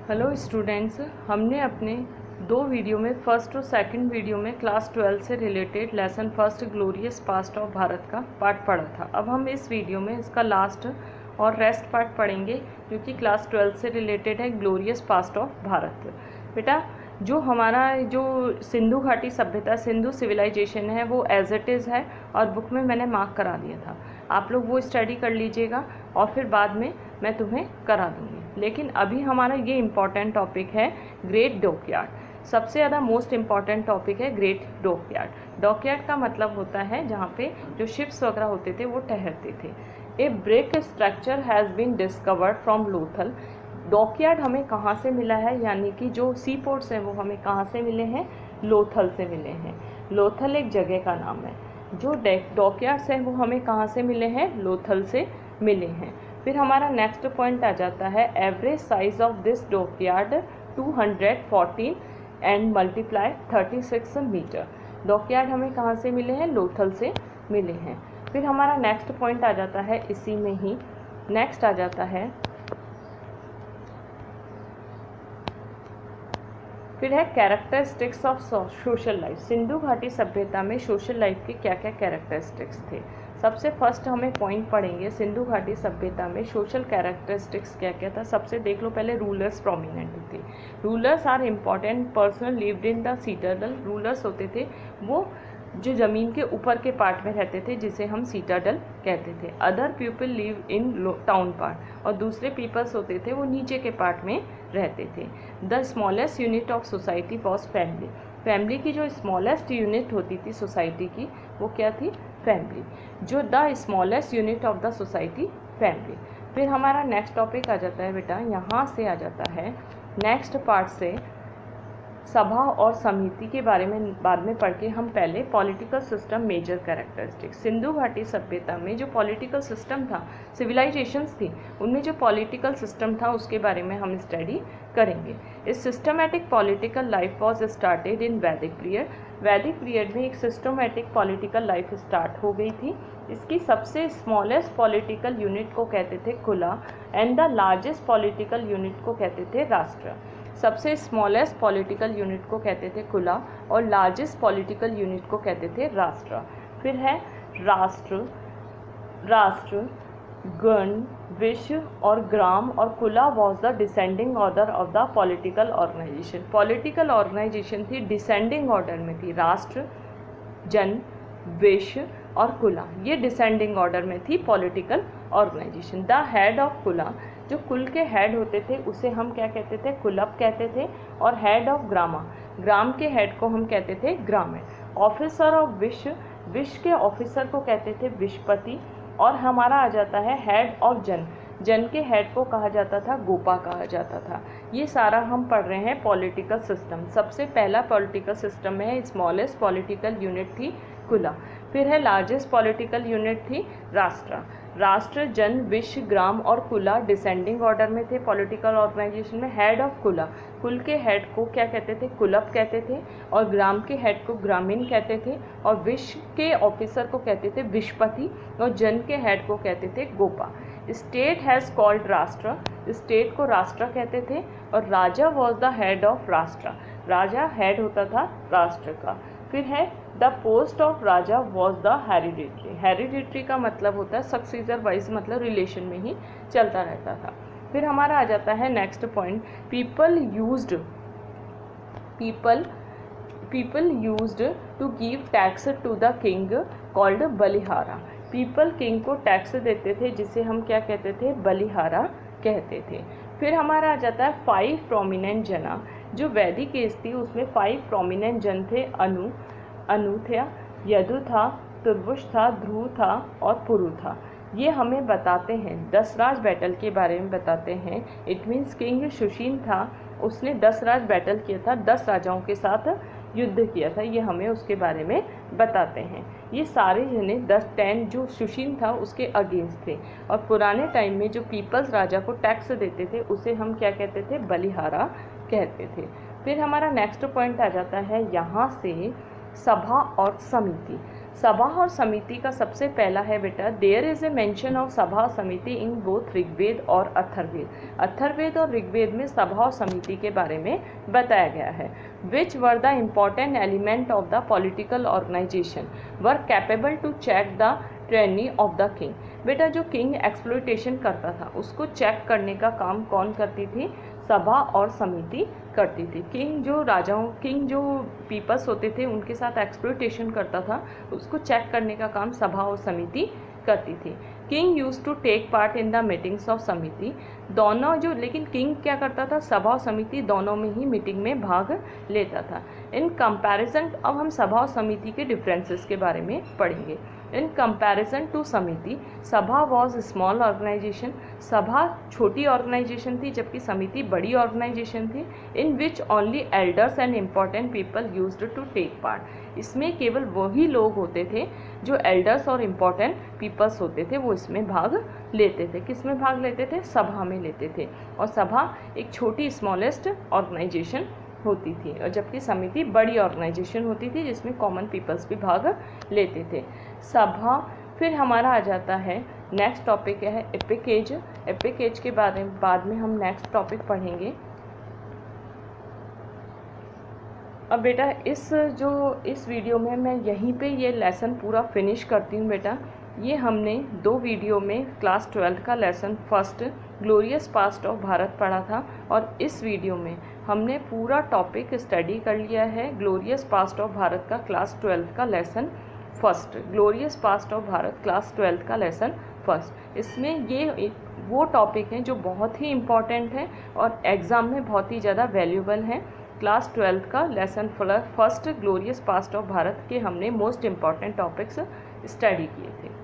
Hello students, हमने अपने दो वीडियो में फर्स्ट और सेकंड वीडियो में क्लास 12 से related lesson first glorious past of Bharat का पार्ट पढ़ा था। अब हम इस वीडियो में इसका लास्ट और रेस्ट पार्ट पढ़ेंगे जो कि क्लास 12 से रिलेटेड है, ग्लोरियस पास्ट ऑफ भारत। बेटा, जो हमारा जो सिंधु घाटी सभ्यता, सिंधु सिविलाइजेशन है, वो एज इट इज़ है और बुक में मैंने मार्क करा दिया था। आप लोग वो स्टडी कर लीजिएगा और फिर बाद में मैं तुम्हें करा दूँगी। लेकिन अभी हमारा ये इम्पॉर्टेंट टॉपिक है ग्रेट डॉकयार्ड। सबसे ज़्यादा मोस्ट इम्पॉर्टेंट टॉपिक है ग्रेट डॉकयार्ड। डॉकयार्ड का मतलब होता है जहाँ पे जो शिप्स वगैरह होते थे वो ठहरते थे। A brick structure has been discovered from Lothal. Dockyard हमें कहाँ से मिला है, यानी कि जो सी पोर्ट्स हैं वो हमें कहाँ से मिले हैं, लोथल से मिले हैं। लोथल एक जगह का नाम है। जो डॉकयार्ड्स हैं वो हमें कहाँ से मिले हैं, लोथल से मिले हैं। फिर हमारा नेक्स्ट पॉइंट आ जाता है average size of this dockyard 214 and multiply 36 metre. Dockyard हमें कहाँ से मिले हैं, लोथल से मिले हैं। फिर हमारा नेक्स्ट पॉइंट आ जाता है इसी में ही, नेक्स्ट आ जाता है फिर है characteristics of social life. Sindhu घाटी सभ्यता में सोशल लाइफ के क्या क्या कैरेक्टरिस्टिक्स थे। सबसे फर्स्ट हमें पॉइंट पढ़ेंगे सिंधु घाटी सभ्यता में सोशल कैरेक्टरिस्टिक्स क्या क्या था। सबसे देख लो पहले, रूलर्स प्रोमिनेंट थे। Rulers are important person lived in the citadel. Rulers होते थे वो जो ज़मीन के ऊपर के पार्ट में रहते थे, जिसे हम सीटाडल कहते थे। Other people live in town part, और दूसरे पीपल्स होते थे वो नीचे के पार्ट में रहते थे। The smallest unit of society was family. Family की जो स्मॉलेस्ट यूनिट होती थी सोसाइटी की, वो क्या थी, फैमिली। जो the smallest unit of the society, family. फिर हमारा नेक्स्ट टॉपिक आ जाता है बेटा, यहाँ से आ जाता है नेक्स्ट पार्ट से सभा और समिति के बारे में बाद में पढ़ के हम पहले पॉलिटिकल सिस्टम मेजर कैरेक्टरिस्टिक्स। सिंधु घाटी सभ्यता में जो पॉलिटिकल सिस्टम था, सिविलाइजेशंस थी, उनमें जो पॉलिटिकल सिस्टम था उसके बारे में हम स्टडी करेंगे। इस systematic political life was started in वैदिक पीरियड। वैदिक पीरियड में एक सिस्टमैटिक पॉलिटिकल लाइफ स्टार्ट हो गई थी। इसकी सबसे स्मॉलेस्ट पॉलिटिकल यूनिट को कहते थे कुला and the largest political unit को कहते थे राष्ट्र। सबसे स्मॉलेस्ट पॉलिटिकल यूनिट को कहते थे कुला और लार्जेस्ट पॉलिटिकल यूनिट को कहते थे राष्ट्र। फिर है राष्ट्र, गण, विश्व और ग्राम, और kula was the descending order of the political organisation. Political organisation थी डिसेंडिंग ऑर्डर में थी। राष्ट्र, जन, विश्व और कुला, ये डिसेंडिंग ऑर्डर में थी political organisation. The head of kula, जो कुल के हेड होते थे उसे हम क्या कहते थे, कुलप कहते थे। और हेड ऑफ ग्रामा, ग्राम के हेड को हम कहते थे ग्रामीण। ऑफिसर ऑफ विश्व, विश्व के ऑफिसर को कहते थे विश्वपति। और हमारा आ जाता है हेड ऑफ जन, जन के हेड को कहा जाता था गोपा कहा जाता था। ये सारा हम पढ़ रहे हैं पॉलिटिकल सिस्टम। सबसे पहला पॉलिटिकल सिस्टम में स्मॉलेस्ट पॉलिटिकल यूनिट थी कुला। फिर है लार्जेस्ट पॉलिटिकल यूनिट थी राष्ट्र। राष्ट्र, जन, विश्व, ग्राम और कुला डिसेंडिंग ऑर्डर में थे पॉलिटिकल ऑर्गेनाइजेशन में। हेड ऑफ कुला, कुल के हेड को क्या कहते थे, कुलप कहते थे। और ग्राम के हेड को ग्रामीण कहते थे। और विश्व के ऑफिसर को कहते थे विश्वपति। और जन के हेड को कहते थे गोपा। स्टेट हैज़ कॉल्ड राष्ट्र, स्टेट को राष्ट्र कहते थे। और राजा वॉज द हेड ऑफ राष्ट्र, राजा हेड होता था राष्ट्र का। फिर है the post of Raja was the hereditary. Hereditary का मतलब होता है सक्सीजर वाइज, मतलब रिलेशन में ही चलता रहता था। फिर हमारा आ जाता है next point, people used to give tax to the king called बलिहारा। पीपल किंग को टैक्स देते थे जिसे हम क्या कहते थे, बलिहारा कहते थे। फिर हमारा आ जाता है 5 प्रोमिनेंट जना। जो वैदिक एज थी उसमें 5 प्रोमिनेंट जन थे। अनु था, यदु था, तुर्वुश था, ध्रुव था और पुरु था। ये हमें बताते हैं दसराज बैटल के बारे में बताते हैं। इट मीन्स किंग सुशीन था, उसने 10 राज बैटल किया था, 10 राजाओं के साथ युद्ध किया था। ये हमें उसके बारे में बताते हैं। ये सारे जने 10 जो सुशीन था उसके अगेंस्ट थे। और पुराने टाइम में जो पीपल्स राजा को टैक्स देते थे उसे हम क्या कहते थे, बलिहारा कहते थे। फिर हमारा नेक्स्ट पॉइंट आ जाता है यहाँ से सभा और समिति। सभा और समिति का सबसे पहला है बेटा, there is a mention of sabha और समिति इन बोथ ऋग्वेद और अथर्ववेद। अथर्ववेद और ऋग्वेद में सभा और समिति के बारे में बताया गया है। Which were the important element of the political organisation were capable to check the tyranny of the king. बेटा जो किंग एक्सप्लॉयटेशन करता था उसको चेक करने का काम कौन करती थी? सभा और समिति करती थी। किंग जो पीपल्स होते थे उनके साथ एक्सप्लॉयटेशन करता था, उसको चेक करने का काम सभा और समिति करती थी। King use to take part in the meetings of samiti. लेकिन किंग क्या करता था? सभा और समिति दोनों में ही मीटिंग में भाग लेता था। इन कंपैरिजन, अब हम सभा और समिति के डिफरेंसेस के बारे में पढ़ेंगे। इन कंपैरिजन टू समिति, सभा वॉज स्मॉल ऑर्गेनाइजेशन। सभा छोटी ऑर्गेनाइजेशन थी जबकि समिति बड़ी ऑर्गेनाइजेशन थी। In which only elders and important people used to take part. इसमें केवल वही लोग होते थे जो एल्डर्स और इम्पॉर्टेंट पीपल्स होते थे, वो इसमें भाग लेते थे। किस में भाग लेते थे? सभा में लेते थे। और सभा एक छोटी स्मॉलेस्ट ऑर्गेनाइजेशन होती थी, और जबकि समिति बड़ी ऑर्गेनाइजेशन होती थी जिसमें कॉमन पीपल्स भी भाग लेते थे। सभा, फिर हमारा आ जाता है नेक्स्ट टॉपिक है एपिक एज। एपिक एज के बारे में बाद में हम नेक्स्ट टॉपिक पढ़ेंगे। अब बेटा इस वीडियो में मैं यहीं पे ये लेसन पूरा फिनिश करती हूँ बेटा। ये हमने 2 वीडियो में क्लास 12 का lesson first glorious past of Bharat पढ़ा था, और इस वीडियो में हमने पूरा टॉपिक स्टडी कर लिया है ग्लोरियस पास्ट ऑफ भारत का क्लास 12 का lesson first. Glorious past of Bharat class 12 का लेसन फर्स्ट। इसमें ये वो टॉपिक हैं जो बहुत ही इम्पॉर्टेंट हैं और एग्ज़ाम में बहुत ही ज़्यादा वैल्यूबल हैं। क्लास 12 का lesson first glorious past of Bharat के हमने मोस्ट इम्पॉर्टेंट टॉपिक्स स्टडी किए थे।